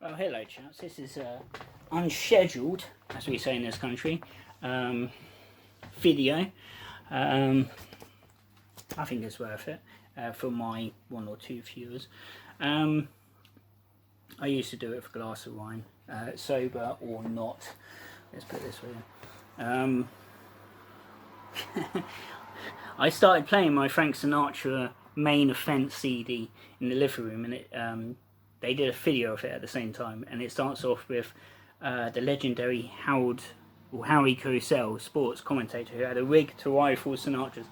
Oh, hello, chaps. This is unscheduled, as we say in this country, video. I think it's worth it for my one or two viewers. I used to do it for a glass of wine, sober or not. Let's put it this way. I started playing my Frank Sinatra Main Offence CD in the living room, and it they did a video of it at the same time, and it starts off with the legendary Harry Cosell, sports commentator, who had a rig to rifle Sinatra's.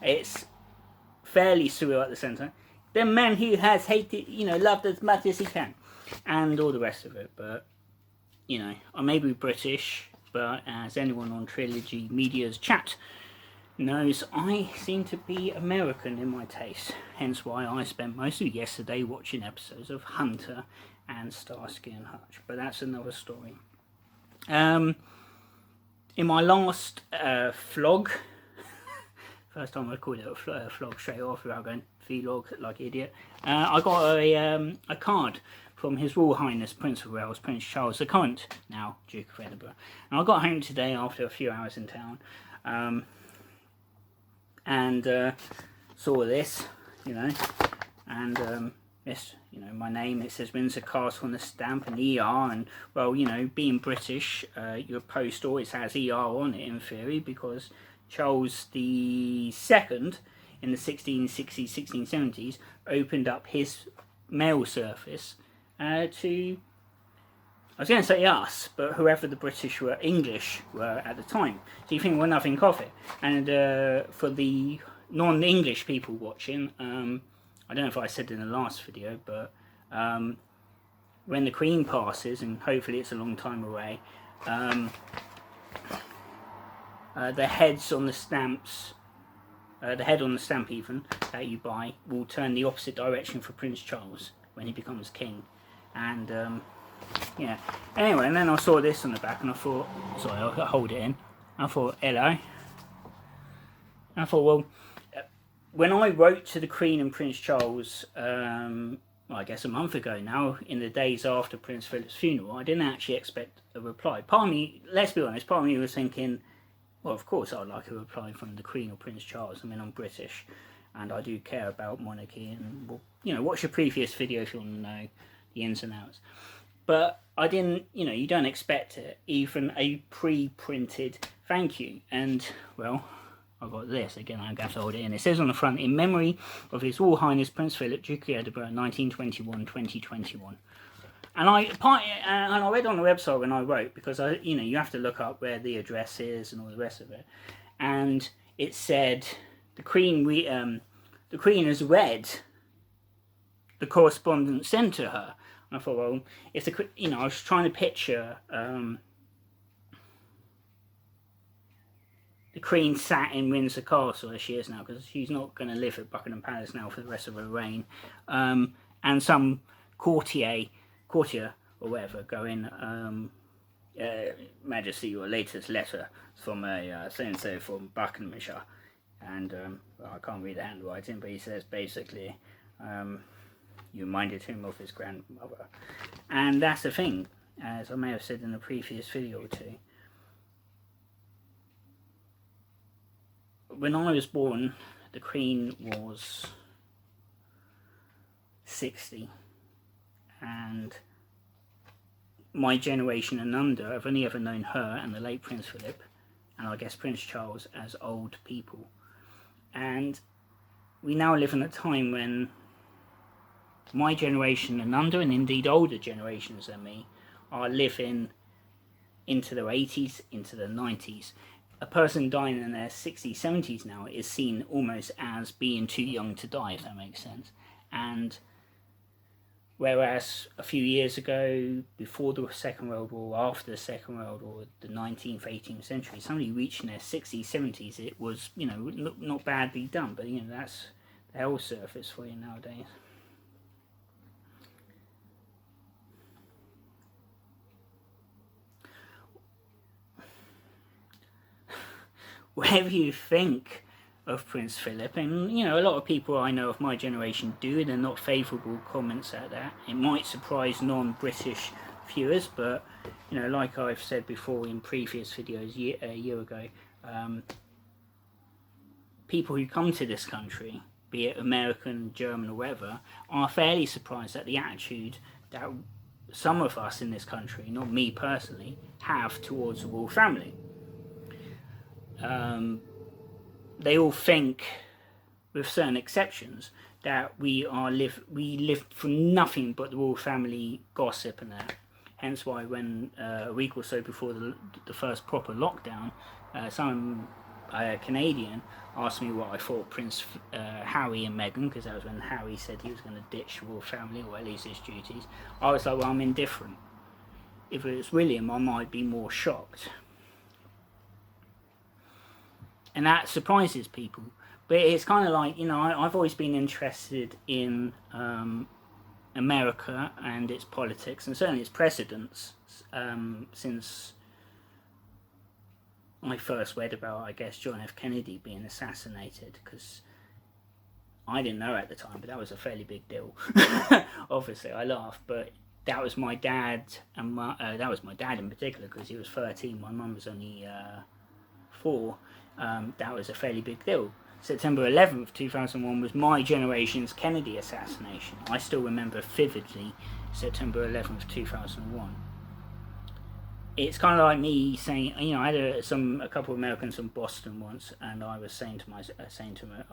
It's fairly surreal at the centre. The man who has hated, loved as much as he can, and all the rest of it. But I may be British, but as anyone on Trilogy Media's chat knows, I seem to be American in my taste, hence why I spent most of yesterday watching episodes of Hunter and Starsky and Hutch, but that's another story. In my last vlog, first time I called it a vlog straight off without going vlog like an idiot, I got a card from His Royal Highness Prince of Wales, Prince Charles, the current now Duke of Edinburgh, and I got home today after a few hours in town, and saw this, and yes, my name, it says Windsor Castle on the stamp and ER, and well, being British, your post always has ER on it in theory, because Charles II in the 1660s, 1670s opened up his mail service to, I was going to say us, but whoever the British were, English were at the time. So you think we're nothing of it. And for the non-English people watching, I don't know if I said in the last video, but when the Queen passes, and hopefully it's a long time away, the heads on the stamps, the head on the stamp even, that you buy, will turn the opposite direction for Prince Charles when he becomes king. And yeah, anyway, and then I saw this on the back and I thought, sorry, I'll hold it in. I thought, hello. And I thought, well, when I wrote to the Queen and Prince Charles, well, I guess a month ago now, in the days after Prince Philip's funeral, I didn't actually expect a reply. Part of me, let's be honest, part of me was thinking, well, of course I'd like a reply from the Queen or Prince Charles. I mean, I'm British and I do care about monarchy, and, well, watch your previous video if you want to know the ins and outs. But I didn't, you don't expect it, even a pre-printed thank you. And, well, I got this. Again, I'm going to have to hold it in. It says on the front, in memory of His Royal Highness Prince Philip, Duke of Edinburgh, 1921-2021. And I read on the website when I wrote, because you have to look up where the address is and all the rest of it. And it said the Queen has read the correspondence sent to her. I thought, well, if the, I was trying to picture the Queen sat in Windsor Castle, as she is now, because she's not going to live at Buckingham Palace now for the rest of her reign, and some courtier or whatever going, Majesty, your latest letter from a so-and-so from Buckinghamshire, and well, I can't read the handwriting, but he says basically, you reminded him of his grandmother. And that's the thing, as I may have said in a previous video or two. When I was born, the Queen was 60. And my generation and under, I've only ever known her and the late Prince Philip, and I guess Prince Charles, as old people. And we now live in a time when my generation and under, and indeed older generations than me, are living into their 80s, into their 90s. A person dying in their 60s, 70s now is seen almost as being too young to die, if that makes sense. And whereas a few years ago, before the Second World War, after the Second World War, the 19th, 18th century, somebody reaching their 60s, 70s, it was, not badly done, but, that's the hell surface for you nowadays. Whatever you think of Prince Philip, and you know, a lot of people I know of my generation do. They're not favourable comments at that. It might surprise non-British viewers, but you know, like I've said before in previous videos a year ago, people who come to this country, be it American, German or whatever, are fairly surprised at the attitude that some of us in this country, not me personally, have towards the royal family. They all think, with certain exceptions, that we live for nothing but the royal family gossip and that. Hence why when a week or so before the first proper lockdown, some Canadian asked me what I thought Prince Harry and Meghan, because that was when Harry said he was going to ditch the royal family, or at least his duties. I was like, well, I'm indifferent. If it was William, I might be more shocked. And that surprises people. But it's kind of like, you know, I've always been interested in America and its politics, and certainly its precedents, since I first read about, I guess, John F. Kennedy being assassinated, because I didn't know at the time, but that was a fairly big deal. Obviously, I laugh, but that was my dad, and that was my dad in particular, because he was 13, my mum was only 4. That was a fairly big deal. September 11th, 2001 was my generation's Kennedy assassination. I still remember vividly September 11th, 2001. It's kind of like me saying, you know, I had a couple of Americans from Boston once, and I was saying to them,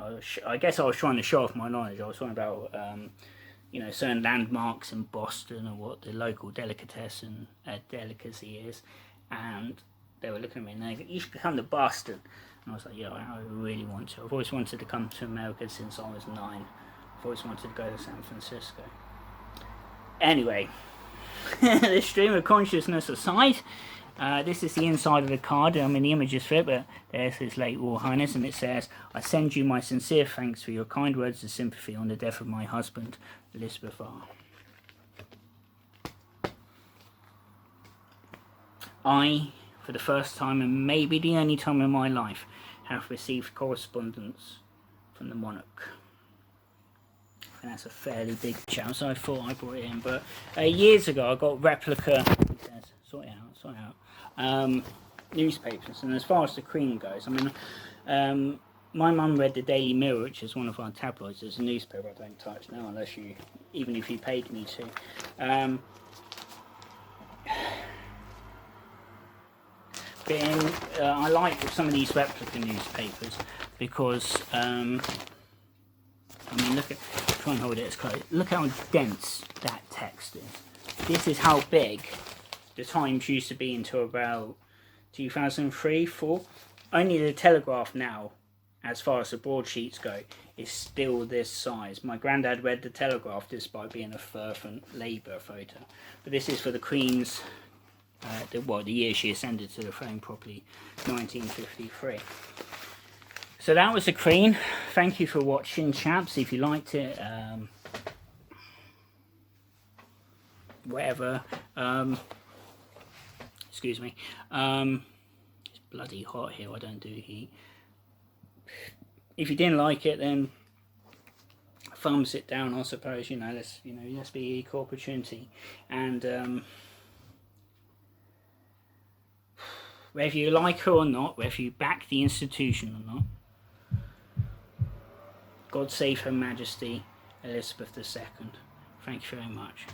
I guess I was trying to show off my knowledge. I was talking about, you know, certain landmarks in Boston and what the local delicacy is, and they were looking at me and they go, "You should come to Boston." And I was like, yeah, I really want to. I've always wanted to come to America since I was 9. I've always wanted to go to San Francisco. Anyway, the stream of consciousness aside, this is the inside of the card. I mean, the image is fit, but there's His late Royal Highness, and it says, "I send you my sincere thanks for your kind words of sympathy on the death of my husband, Elizabeth R. I, for the first time and maybe the only time in my life, have received correspondence from the monarch." And that's a fairly big shout, so I thought I brought it in. But years ago I got replica, he says, sort it out, newspapers. And as far as the Queen goes, I mean, my mum read the Daily Mirror, which is one of our tabloids. It's a newspaper I don't touch now, unless you, even if you paid me to. I like some of these replica newspapers because, I mean, look at, try and hold it as close. Look how dense that text is. This is how big the Times used to be until about 2003, 4. Only the Telegraph now, as far as the broadsheets go, is still this size. My granddad read the Telegraph despite being a fervent Labour voter. But this is for the Queen's, the year she ascended to the throne properly, 1953. So that was the Queen. Thank you for watching, chaps. If you liked it, whatever. Excuse me. It's bloody hot here. I don't do heat. If you didn't like it, then thumbs it down. I suppose, you know. Let's be equal opportunity. And whether you like her or not, whether you back the institution or not, God save Her Majesty Elizabeth II. Thank you very much.